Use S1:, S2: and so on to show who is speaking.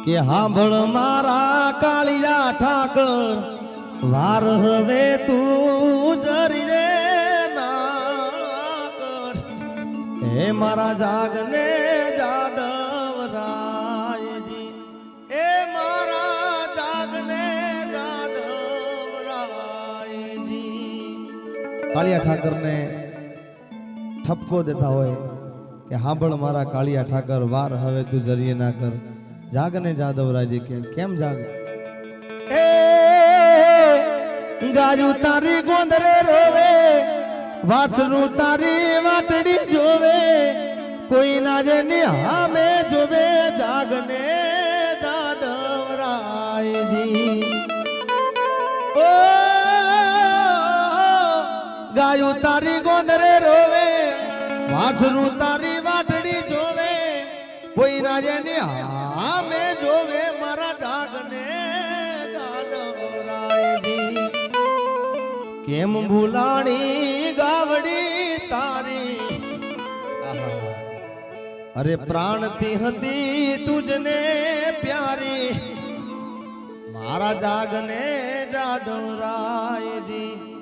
S1: કે હાંભળ મારા કાળિયા ઠાકર વાર હવે તું જરી રે ના કર હે મારા જાગને જાદવ રાયજી એ મારા જાગને જાદવ રાયજી કાળિયા ઠાકરને ઠપકો દેતા હોય કે હાંભળ મારા કાળિયા ઠાકર વાર હવે તું જરીએ ના કર જાગને જાદવરાજી કેમ જાગે એ ગાયું તારી ગોંદરે રોવે વાછરું તારી વાટડી જોવે કોઈ ના જેની હામે જોવે જાગને જાદવરાયજી ઓ ગાયું તારી ગોંદરે રોવે વાછરું તારી વાટડી જોવે કોઈ ના જેની હામે જોવે મારા જાગને જાદવરાયજી કેમ ભૂલાણી ગાવડી તારી અરે પ્રાણથી હતી તુજને પ્યારી મારા જાગને જાદવરાયજી